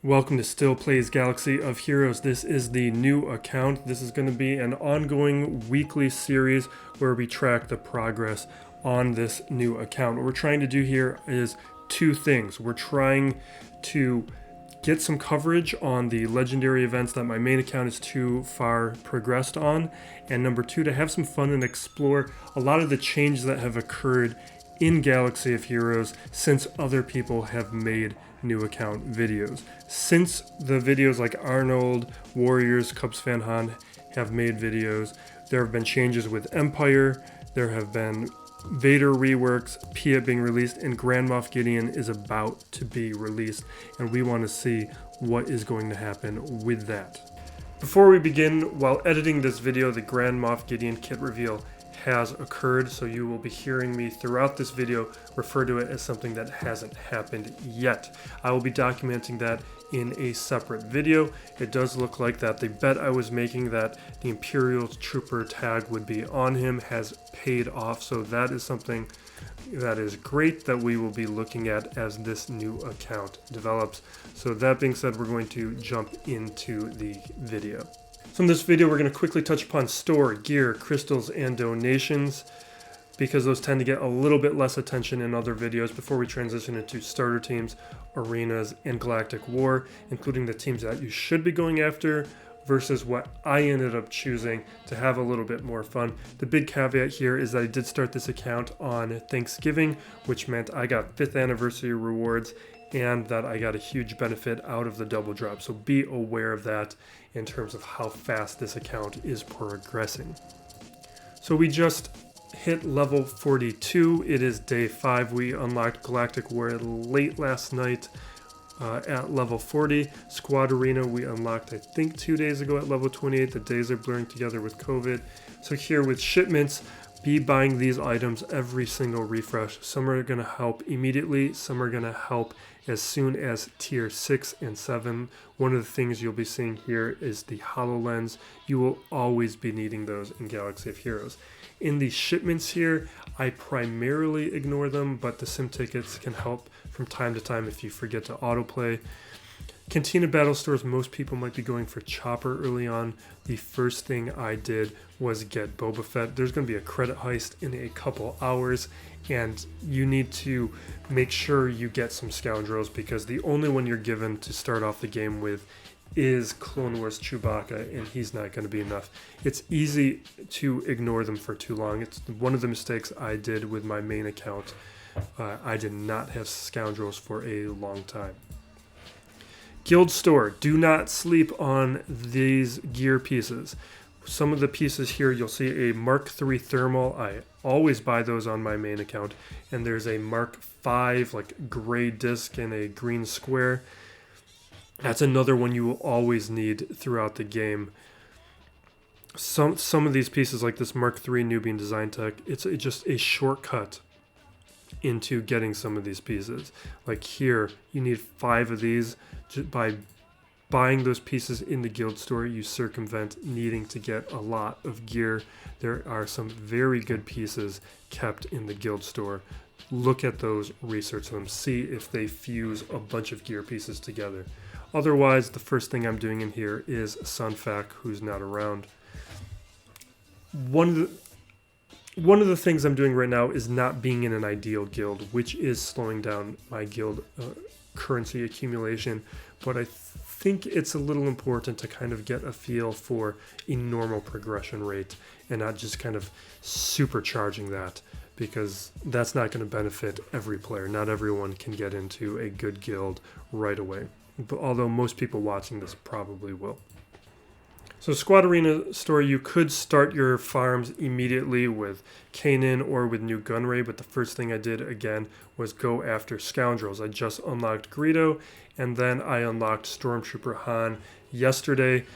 Welcome to Still Plays Galaxy of Heroes. This is the new account. This is going to be an ongoing weekly series where we track the progress on this new account. What we're trying to do here is two things. We're trying to get some coverage on the legendary events that my main account is too far progressed on, and number two, to have some fun and explore a lot of the changes that have occurred in Galaxy of Heroes since other people have made new account videos. Since the videos like Arnold, Warriors, Cubs Fan Han have made videos, there have been changes with Empire, there have been Vader reworks, Pia being released, and Grand Moff Gideon is about to be released, and we want to see what is going to happen with that. Before we begin, while editing this video, the Grand Moff Gideon kit reveal has occurred, so you will be hearing me throughout this video refer to it as something that hasn't happened yet. I will be documenting that in a separate video. It does look like that the bet I was making that the Imperial Trooper tag would be on him has paid off, so that is something that is great that we will be looking at as this new account develops. So that being said, we're going to jump into the video. So in this video, we're going to quickly touch upon store, gear, crystals, and donations, because those tend to get a little bit less attention in other videos before we transition into starter teams, arenas, and Galactic War, including the teams that you should be going after versus what I ended up choosing to have a little bit more fun. The big caveat here is that I did start this account on Thanksgiving, which meant I got 5th anniversary rewards and that I got a huge benefit out of the double drop. So be aware of that in terms of how fast this account is progressing. So we just hit level 42. It is day 5. We unlocked Galactic War late last night at level 40. Squad Arena we unlocked I think 2 days ago at level 28. The days are blurring together with COVID. So here with shipments, be buying these items every single refresh. Some are going to help immediately, some are going to help as soon as tier 6 and 7. One of the things you'll be seeing here is the HoloLens. You will always be needing those in Galaxy of Heroes. In the shipments here, I primarily ignore them, but the sim tickets can help from time to time if you forget to autoplay. Cantina battle stores, most people might be going for Chopper early on. The first thing I did was get Boba Fett. There's going to be a credit heist in a couple hours, and you need to make sure you get some scoundrels because the only one you're given to start off the game with is Clone Wars Chewbacca, and he's not going to be enough. It's easy to ignore them for too long. It's one of the mistakes I did with my main account. I did not have scoundrels for a long time. Guild store, do not sleep on these gear pieces. Some of the pieces here, you'll see a Mark III thermal. I always buy those on my main account. And there's a Mark V, like gray disc and a green square. That's another one you will always need throughout the game. Some of these pieces, like this Mark III Nubian Design Tech, it's just a shortcut into getting some of these pieces. Like here, you need 5 of these. By buying those pieces in the guild store, you circumvent needing to get a lot of gear. There are some very good pieces kept in the guild store. Look at those, research them, see if they fuse a bunch of gear pieces together. Otherwise, the first thing I'm doing in here is Sunfac, who's not around. One of the things I'm doing right now is not being in an ideal guild, which is slowing down my guild currency accumulation, but I think it's a little important to kind of get a feel for a normal progression rate and not just kind of supercharging that, because that's not going to benefit every player. Not everyone can get into a good guild right away, but although most people watching this probably will. So Squad Arena store, you could start your farms immediately with Kanan or with New Gunray, but the first thing I did again was go after Scoundrels. I just unlocked Greedo, and then I unlocked Stormtrooper Han yesterday.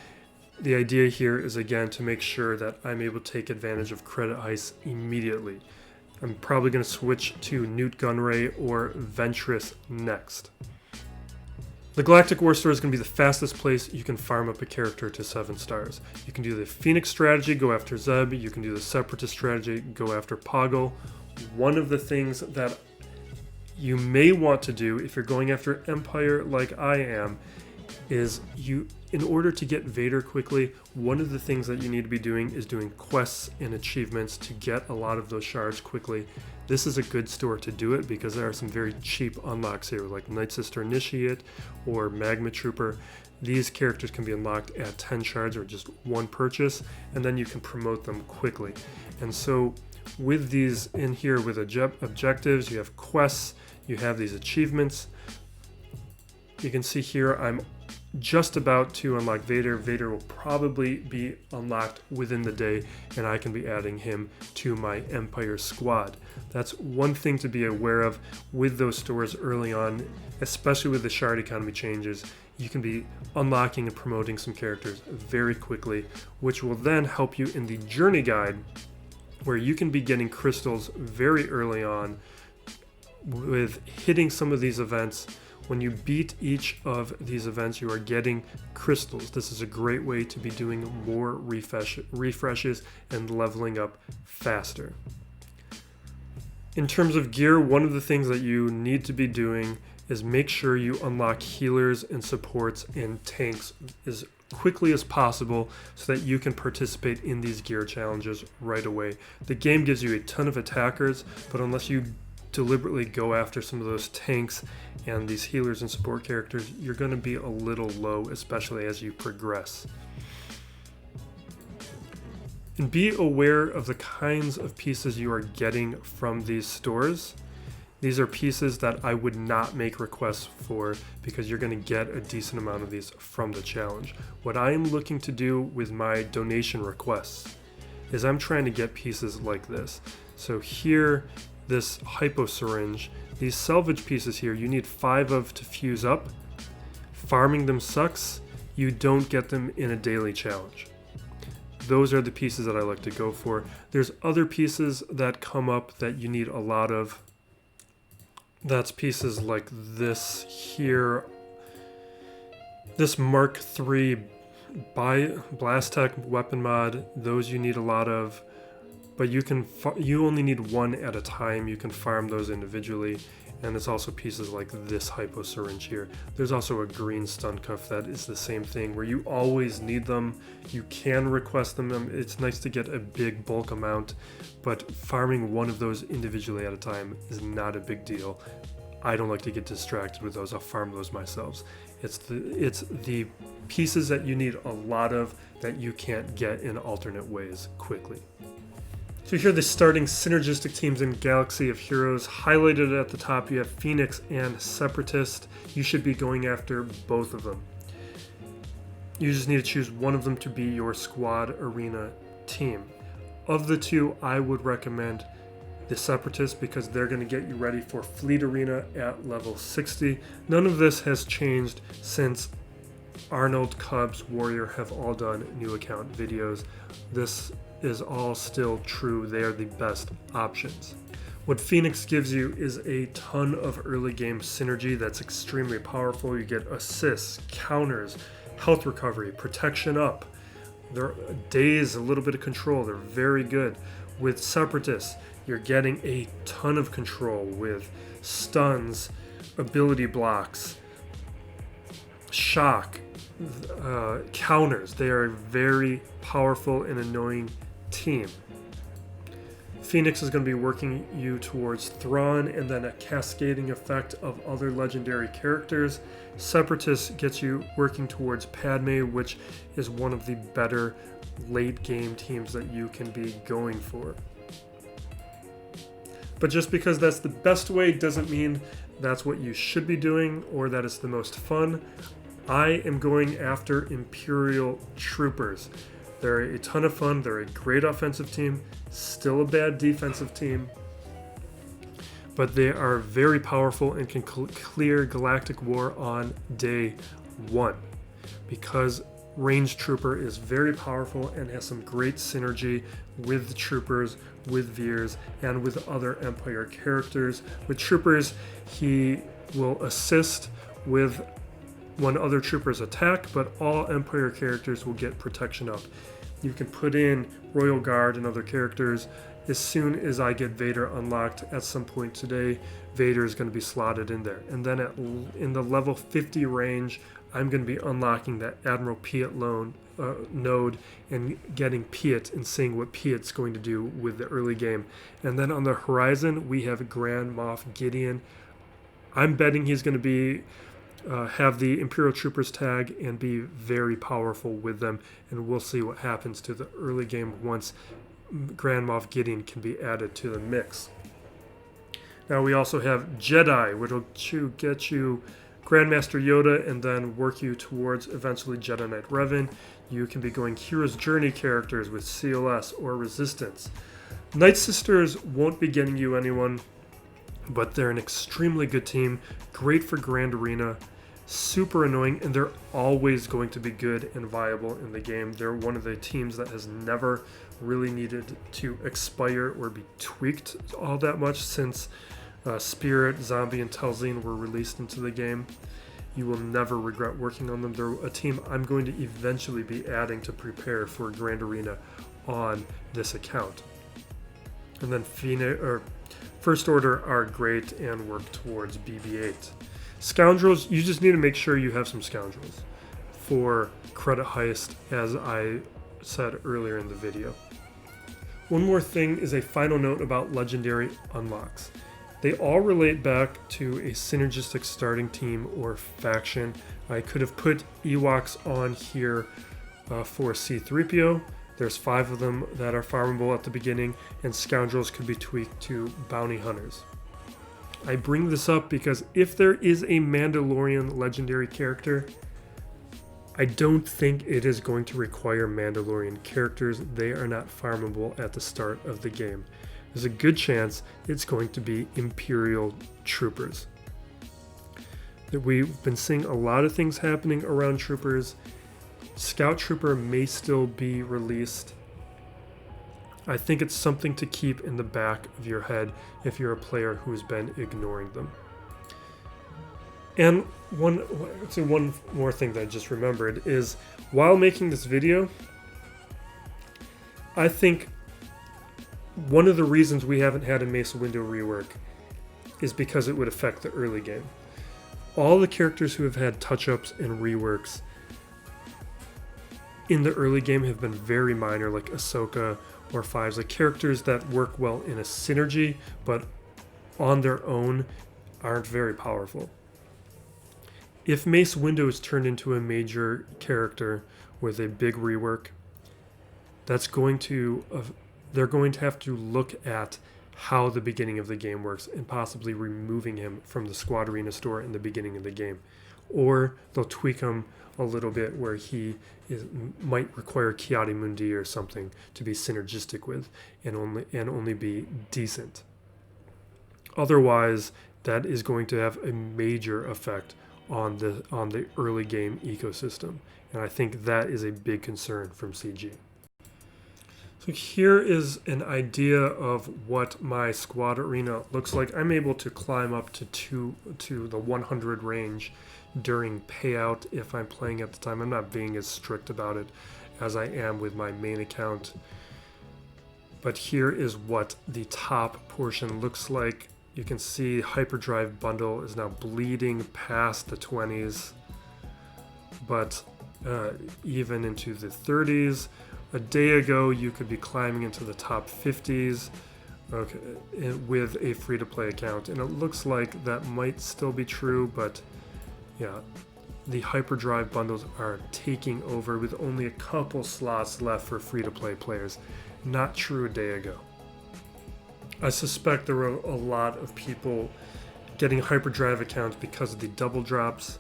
The idea here is again to make sure that I'm able to take advantage of credit heists immediately. I'm probably going to switch to Newt Gunray or Ventress next. The Galactic War store is going to be the fastest place you can farm up a character to 7 stars. You can do the Phoenix strategy, go after Zeb. You can do the Separatist strategy, go after Poggle. One of the things that you may want to do if you're going after Empire like I am is in order to get Vader quickly, one of the things that you need to be doing is doing quests and achievements to get a lot of those shards quickly. This is a good store to do it because there are some very cheap unlocks here, like Night Sister Initiate or Magma Trooper. These characters can be unlocked at 10 shards or just one purchase, and then you can promote them quickly. And so with these in here, with objectives, you have quests, you have these achievements. You can see here I'm just about to unlock Vader. Vader will probably be unlocked within the day, and I can be adding him to my Empire squad. That's one thing to be aware of with those stores early on, especially with the shard economy changes. You can be unlocking and promoting some characters very quickly, which will then help you in the journey guide, where you can be getting crystals very early on with hitting some of these events. When you beat each of these events, you are getting crystals. This is a great way to be doing more refreshes and leveling up faster. In terms of gear, one of the things that you need to be doing is make sure you unlock healers and supports and tanks as quickly as possible so that you can participate in these gear challenges right away. The game gives you a ton of attackers, but unless you deliberately go after some of those tanks and these healers and support characters, you're going to be a little low, especially as you progress. And be aware of the kinds of pieces you are getting from these stores. These are pieces that I would not make requests for because you're going to get a decent amount of these from the challenge. What I am looking to do with my donation requests is I'm trying to get pieces like this. So here, this hypo syringe, these salvage pieces here, you need 5 of to fuse up. Farming them sucks. You don't get them in a daily challenge. Those are the pieces that I like to go for. There's other pieces that come up that you need a lot of. That's pieces like this here. This Mark III Blastech weapon mod, those you need a lot of. But you only need one at a time. You can farm those individually. And there's also pieces like this hypo syringe here. There's also a green stun cuff that is the same thing, where you always need them. You can request them. It's nice to get a big bulk amount, but farming one of those individually at a time is not a big deal. I don't like to get distracted with those. I'll farm those myself. It's the pieces that you need a lot of that you can't get in alternate ways quickly. So here are the starting synergistic teams in Galaxy of Heroes. Highlighted at the top, you have Phoenix and Separatist. You should be going after both of them. You just need to choose one of them to be your squad arena team. Of the two, I would recommend the Separatists because they're going to get you ready for Fleet Arena at level 60. None of this has changed since Arnold, Cubs, Warrior have all done new account videos. This is all still true. They are the best options. What Phoenix gives you is a ton of early game synergy that's extremely powerful. You get assists, counters, health recovery, protection up. Their days, a little bit of control. They're very good. With Separatists, you're getting a ton of control with stuns, ability blocks, shock, counters. They are a very powerful and annoying team. Phoenix is going to be working you towards Thrawn and then a cascading effect of other legendary characters. Separatist gets you working towards Padme, which is one of the better late game teams that you can be going for. But just because that's the best way doesn't mean that's what you should be doing or that it's the most fun. I am going after Imperial Troopers. They're a ton of fun. They're a great offensive team, still a bad defensive team, but they are very powerful and can clear Galactic War on day 1 because Range Trooper is very powerful and has some great synergy with the Troopers, with Veers, and with other Empire characters. With Troopers, he will assist with when other troopers attack, but all Empire characters will get protection up. You can put in Royal Guard and other characters as soon as I get Vader unlocked at some point today, Vader is going to be slotted in there. And then in the level 50 range, I'm going to be unlocking that Admiral Piet node and getting Piet and seeing what Piet's going to do with the early game. And then on the horizon, we have Grand Moff Gideon. I'm betting he's going to be have the Imperial Troopers tag and be very powerful with them. And we'll see what happens to the early game once Grand Moff Gideon can be added to the mix. Now we also have Jedi, which will get you Grandmaster Yoda and then work you towards eventually Jedi Knight Revan. You can be going Hero's Journey characters with CLS or Resistance. Night Sisters won't be getting you anyone, but they're an extremely good team, great for Grand Arena, super annoying, and they're always going to be good and viable in the game. They're one of the teams that has never really needed to expire or be tweaked all that much since Spirit, Zombie, and Telzine were released into the game. You will never regret working on them. They're a team I'm going to eventually be adding to prepare for Grand Arena on this account. And then First Order are great and work towards BB-8. Scoundrels, you just need to make sure you have some Scoundrels for Credit Heist, as I said earlier in the video. One more thing is a final note about Legendary unlocks. They all relate back to a synergistic starting team or faction. I could have put Ewoks on here for C-3PO. There's 5 of them that are farmable at the beginning, and Scoundrels could be tweaked to Bounty Hunters. I bring this up because if there is a Mandalorian legendary character, I don't think it is going to require Mandalorian characters. They are not farmable at the start of the game. There's a good chance it's going to be Imperial Troopers. We've been seeing a lot of things happening around Troopers. Scout Trooper may still be released. I think it's something to keep in the back of your head if you're a player who's been ignoring them. And one more thing that I just remembered is, while making this video, I think one of the reasons we haven't had a Mace Windu rework is because it would affect the early game. All the characters who have had touch-ups and reworks in the early game have been very minor, like Ahsoka or Fives, like characters that work well in a synergy, but on their own aren't very powerful. If Mace Windu is turned into a major character with a big rework, they're going to have to look at how the beginning of the game works and possibly removing him from the Squad Arena store in the beginning of the game. Or they'll tweak him a little bit where he might require Kiadi Mundi or something to be synergistic with and only be decent. Otherwise, that is going to have a major effect on the early game ecosystem, and I think that is a big concern from CG. So here is an idea of what my Squad Arena looks like. I'm able to climb up to the 100 range during payout if I'm playing at the time. I'm not being as strict about it as I am with my main account. But here is what the top portion looks like. You can see Hyperdrive Bundle is now bleeding past the 20s, but even into the 30s. A day ago, you could be climbing into the top 50s with a free-to-play account, and it looks like that might still be true, but yeah, the Hyperdrive bundles are taking over with only a couple slots left for free-to-play players. Not true a day ago. I suspect there were a lot of people getting Hyperdrive accounts because of the double drops.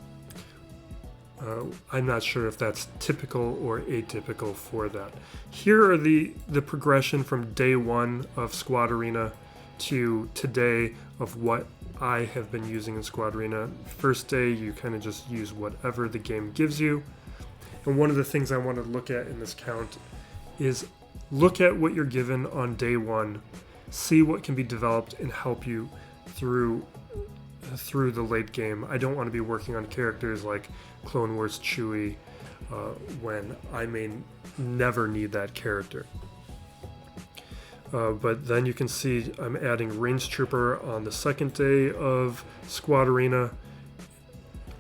I'm not sure if that's typical or atypical for that. Here are the progression from day one of Squad Arena to today of what I have been using in Squad Arena. First day, you kind of just use whatever the game gives you. And one of the things I want to look at in this count is look at what you're given on day one, see what can be developed and help you through the late game. I don't want to be working on characters like Clone Wars Chewie when I may never need that character. But then you can see I'm adding Range Trooper on the second day of Squad Arena.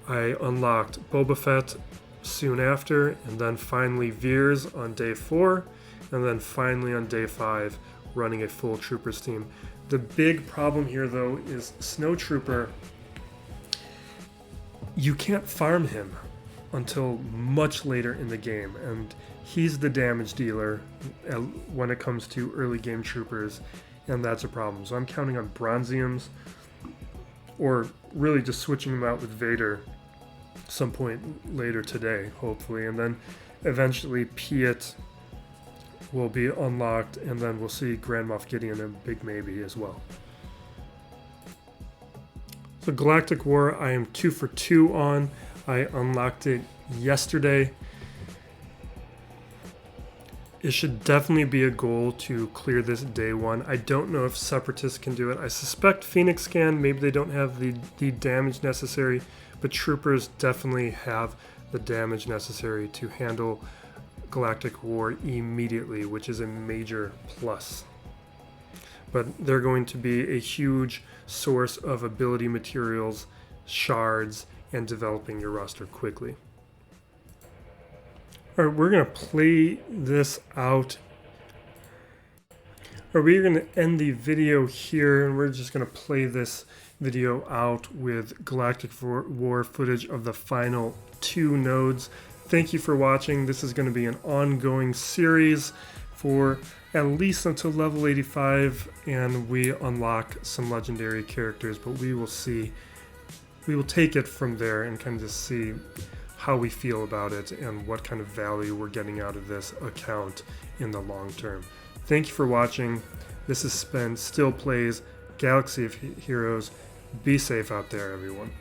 I unlocked Boba Fett soon after, and then finally Veers on day 4, and then finally on day 5 running a full Troopers team. The big problem here though is Snow Trooper, you can't farm him until much later in the game, and he's the damage dealer when it comes to early game troopers, and that's a problem. So I'm counting on Bronziums, or really just switching them out with Vader some point later today, hopefully, and then eventually Piet will be unlocked, and then we'll see Grand Moff Gideon and Big Maybe as well. So Galactic War, I am 2 for 2 on. I unlocked it yesterday. It should definitely be a goal to clear this day 1. I don't know if Separatists can do it. I suspect Phoenix can. Maybe they don't have the damage necessary, but Troopers definitely have the damage necessary to handle Galactic War immediately, which is a major plus. But they're going to be a huge source of ability materials, shards, and developing your roster quickly. All right, we're going to play this out. Or we're going to end the video here, and we're just going to play this video out with Galactic War footage of the final 2 nodes. Thank you for watching. This is going to be an ongoing series for at least until level 85, and we unlock some legendary characters, but we will see. We will take it from there and kind of just see how we feel about it and what kind of value we're getting out of this account in the long term. Thank you for watching. This has been Still Plays Galaxy of Heroes. Be safe out there, everyone.